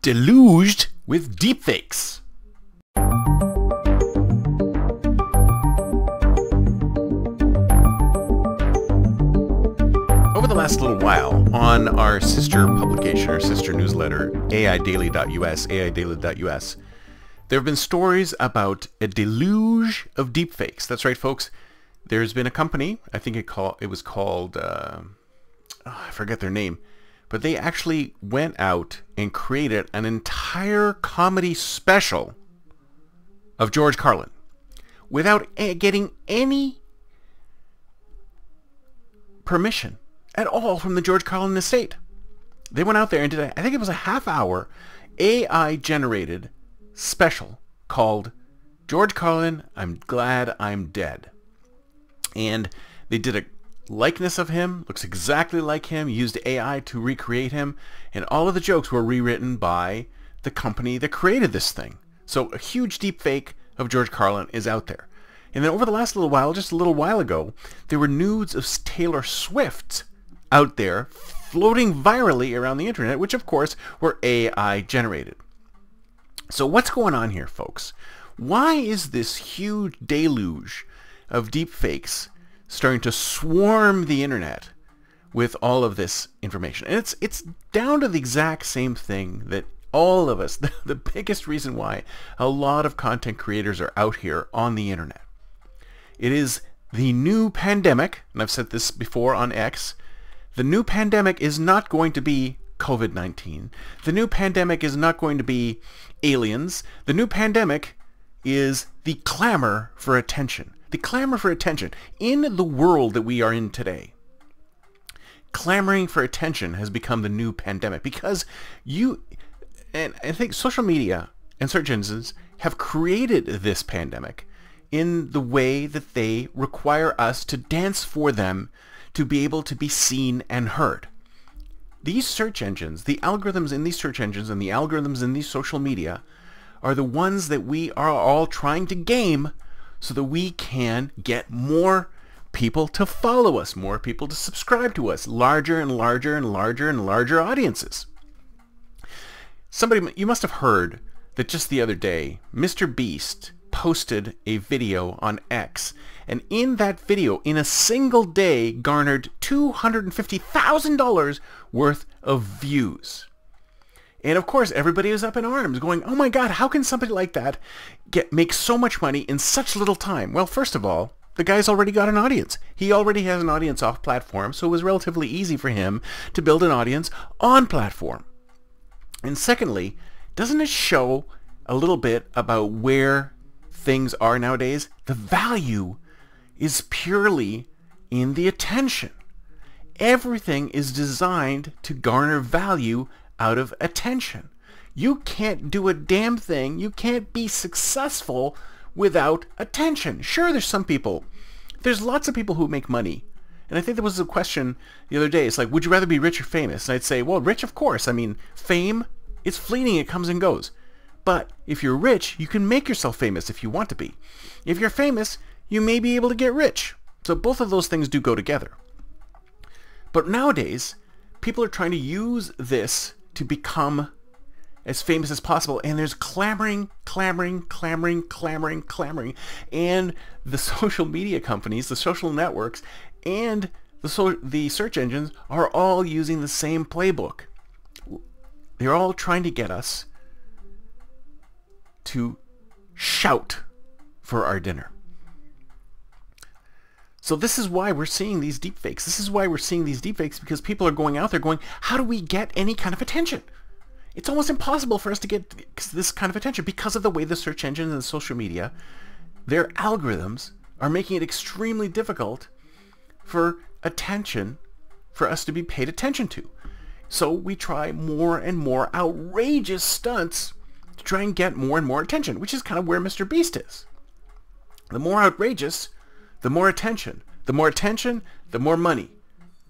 deluged with deepfakes. Over the last little while, on our sister publication, our sister newsletter, aidaily.us, there have been stories about a deluge of deepfakes. That's right, folks. There's been a company, I think it was called, I forget their name, but they actually went out and created an entire comedy special of George Carlin without getting any permission at all from the George Carlin estate. They went out there and did, I think it was a half-hour AI-generated special called George Carlin, I'm Glad I'm Dead. And they did a likeness of him, looks exactly like him, used AI to recreate him, and all of the jokes were rewritten by the company that created this thing. So a huge deep fake of George Carlin is out there. And then over the last little while, just a little while ago, there were nudes of Taylor Swift out there floating virally around the internet, which of course were AI generated. So what's going on here, folks? Why is this huge deluge of deep fakes starting to swarm the internet with all of this information? And it's down to the exact same thing that all of us, the biggest reason why a lot of content creators are out here on the internet. It is the new pandemic, and I've said this before on X, the new pandemic is not going to be COVID-19. The new pandemic is not going to be aliens. The new pandemic is the clamor for attention. The clamor for attention in the world that we are in today. Clamoring for attention has become the new pandemic because and I think social media and search engines have created this pandemic in the way that they require us to dance for them to be able to be seen and heard. These search engines, the algorithms in these search engines and the algorithms in these social media are the ones that we are all trying to game so that we can get more people to follow us, more people to subscribe to us, larger and larger and larger and larger audiences. You must have heard that just the other day, Mr. Beast posted a video on X, and in that video, in a single day, garnered $250,000 worth of views. And of course, everybody was up in arms going, oh my God, how can somebody like that make so much money in such little time? Well, first of all, the guy's already got an audience. He already has an audience off platform, so it was relatively easy for him to build an audience on platform. And secondly, doesn't it show a little bit about where things are nowadays? The value is purely in the attention. Everything is designed to garner value out of attention. You can't do a damn thing. You can't be successful without attention. Sure, there's lots of people who make money. And I think there was a question the other day. It's like, would you rather be rich or famous? And I'd say, well, rich, of course. I mean, fame, it's fleeting. It comes and goes. But if you're rich, you can make yourself famous if you want to be. If you're famous, you may be able to get rich. So both of those things do go together. But nowadays, people are trying to use this to become as famous as possible, and there's clamoring, and the social media companies, the social networks, and the search engines are all using the same playbook. They're all trying to get us to shout for our dinner. So this is why we're seeing these deepfakes. This is why we're seeing these deepfakes, because people are going out there going, how do we get any kind of attention? It's almost impossible for us to get this kind of attention because of the way the search engines and social media, their algorithms are making it extremely difficult for us to be paid attention to. So we try more and more outrageous stunts to try and get more and more attention, which is kind of where Mr. Beast is. The more outrageous, the more attention. The more attention, the more money.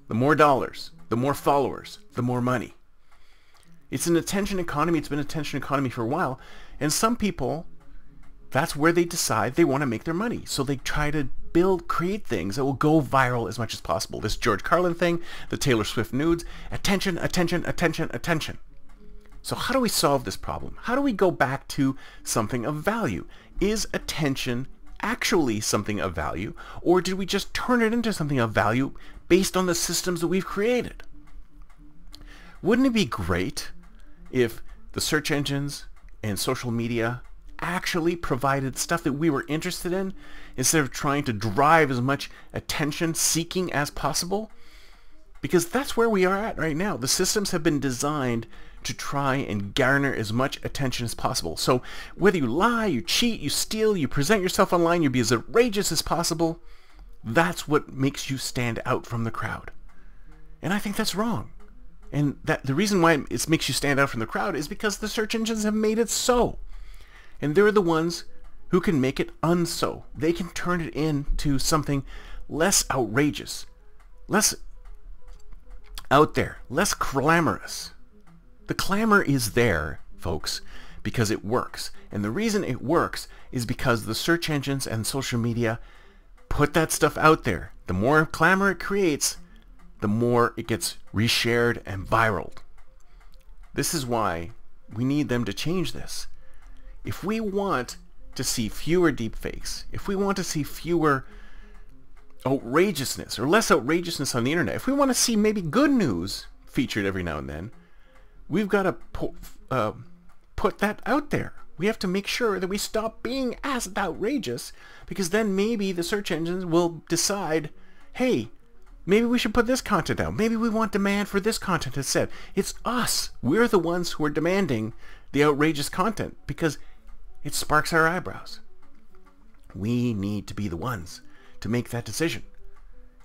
The more dollars, the more followers, the more money. It's an attention economy. It's been an attention economy for a while. And some people, that's where they decide they want to make their money. So they try to create things that will go viral as much as possible. This George Carlin thing, the Taylor Swift nudes, attention, attention, attention, attention. So how do we solve this problem? How do we go back to something of value? Is attention actually something of value, or did we just turn it into something of value based on the systems that we've created? Wouldn't it be great if the search engines and social media actually provided stuff that we were interested in instead of trying to drive as much attention seeking as possible? Because that's where we are at right now. The systems have been designed to try and garner as much attention as possible. So whether you lie, you cheat, you steal, you present yourself online, you be as outrageous as possible, that's what makes you stand out from the crowd. And I think that's wrong. And that the reason why it makes you stand out from the crowd is because the search engines have made it so. And they're the ones who can make it unso. They can turn it into something less outrageous, less out there, less glamorous. The clamor is there, folks, because it works. And the reason it works is because the search engines and social media put that stuff out there. The more clamor it creates, the more it gets reshared and viral. This is why we need them to change this. If we want to see fewer deepfakes, if we want to see fewer outrageousness or less outrageousness on the internet, if we want to see maybe good news featured every now and then, we've got to put that out there. We have to make sure that we stop being as outrageous, because then maybe the search engines will decide, hey, maybe we should put this content out. Maybe we want demand for this content instead. It's us. We're the ones who are demanding the outrageous content because it sparks our eyebrows. We need to be the ones to make that decision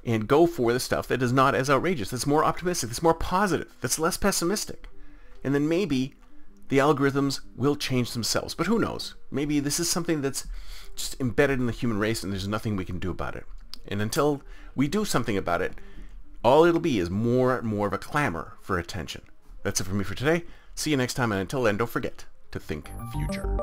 and go for the stuff that is not as outrageous, that's more optimistic, that's more positive, that's less pessimistic. And then maybe the algorithms will change themselves. But who knows? Maybe this is something that's just embedded in the human race and there's nothing we can do about it. And until we do something about it, all it'll be is more and more of a clamor for attention. That's it for me for today. See you next time, and until then, don't forget to think future.